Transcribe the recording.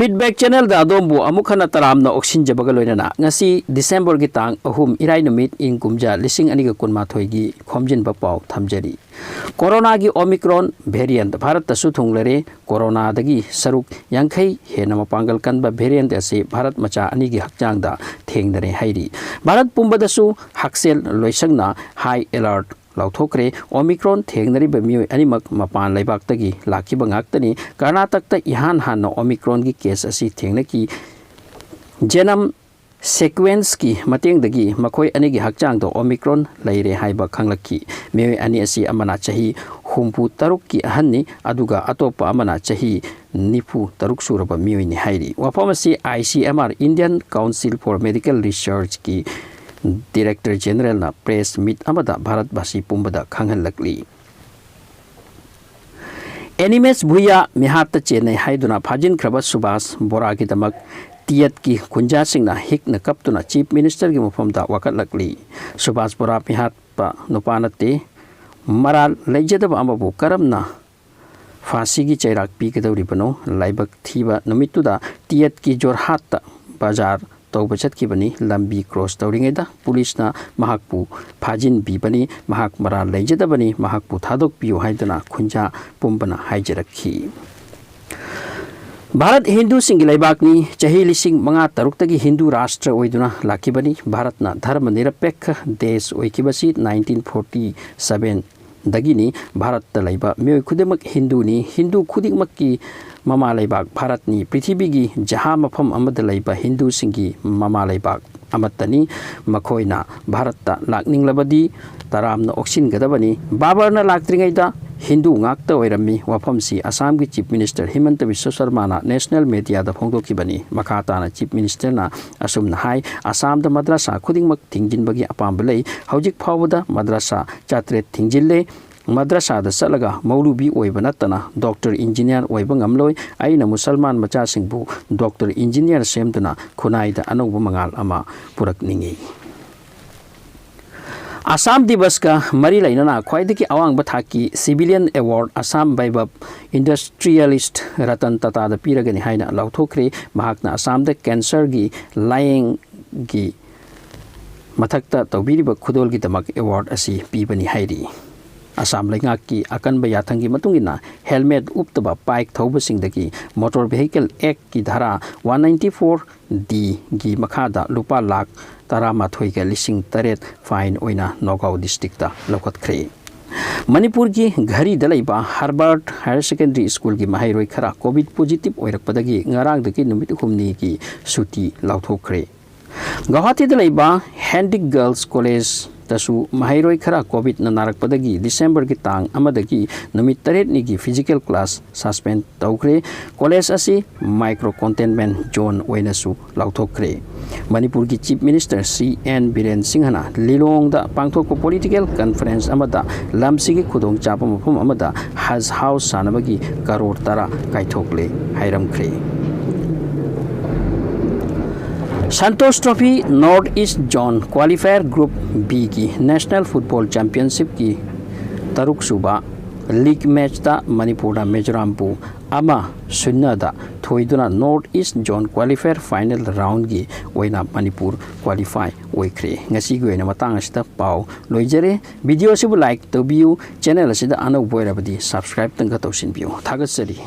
feedback channel da adom bu amukhana taram na oxin jabaga loinana ngasi December gi tang ahum irai numit in kumja lising ani ga kunma thoi gi khomjinba paw thamjari corona gi omicron variant bharat ta su thunglare corona dagi saruk yankhai hena mapangal kanba variant ase bharat macha ani gi hakchang da thengdare hairi bharat pumba da su haksel loisangna high alert lauthokre omicron thengnari ba mioi animak mapan laibak tagi laki bangaktani karnatak ta ihan han omicron gi case asi thengna ki genome sequence ki mateng dagi makoi ani gi hakchang do omicron laire haiba khanglaki mioi ani asi amana chahi humpu taruk ki ahanni aduga atopa amana chahi nipu taruk suraba mioi ni hairi wapamasi ICMR Indian Council for Medical Research ki Director General na press meet amada Bharat Basi pumbada khanghan lakli Animes Bhuya mihatta chene haiduna phajin kraba Subhas Bora ki damak tiat ki kunja sing na hik na kaptuna Chief Minister ki mufam da wakat lakli Subhas Bora mihat pa nupanate maral lejadaba amabu karamna fasi gi chairak pi kedawri bano laibak thiba numituda tiat ki jorhat bazar tauba chatkibani lambi cross tawringeda police na mahakpu phajin bibani mahak mara leijadabani mahakpu thadok piu haidana khunja pumbana haijarakhi Bharat Hindu singi laibakni chahi lising manga taruk tagi Hindu rashtra oiduna lakibani Bharatna dharma nirapekha desh oikibasi 1947 dagini Bharat ta laiba mioi khudemak Hindu ni Hindu khudikmak ki Mama Laibak Bharat ni Prithibigi jaha mafam amada laiba Hindu singi Mama Laibak amatani makoina Bharata lakning labadi taramna oxin gadabani babarna laktringaida Hindu ngakta oirami wafamsi Assam gi Chief Minister Himanta Biswa Sarma na national media da phongdokibani makata na Chief Minister na asumna hai Assam da madrasa khudingmak thingjinbagi apambalei hojik phawda madrasa chatre thingjille madrasa da salaga maulubi oiba natana doctor engineer oiba ngamloi aina musalman macha singbu doctor engineer semduna khunai da anoba mangal ama purak ningi Assam Divas ka mari lainana khwaidiki awang bathaki civilian award Assam Vaibhav industrialist Ratan Tata da piragani haina lauthokre mahakna Assam da cancer gi lying gi mathakta tawbiriba khudol gi damak award asi pibani hairi Assam Lengaki akan bayathangi matungina helmet uptaba bike thobasingdagi motor vehicle act ki dhara 194 d gi makhada lupa lakh taramathoi ga lising taret fine oina Nagaon district ta lokat khre Manipur ki ghari dalaiba Harvard Higher Secondary School ki mahairoi khara covid positive oirakpadagi ngarang dagi numit humni ki suti lauthokre Guwahati dalaiba Handic Girls College tasu mahairoi khara covid na narakpadagi December ki tang amadagi numit taret ni gi physical class suspend tawkre college asi micro containment zone oinasu lauthokre Manipur ki Chief Minister CN Biren Singhana Lilong da pangthokpa political conference amada lamsigi khudong chapa mafam amada Haj House sanabagi karor tara kaithokle hairamkhre Santosh Trophy North East Zone Qualifier Group B की National Football Championship की Taruk Suba League match da Manipur Mizoram ama sunna da thoiduna North East Zone Qualifier Final Round gi oina Manipur qualify oikre ngasi gi oina matang asida pau loijare video sibu like to view channel asida ana boirabadi subscribe tanga tawsin biu thagat sari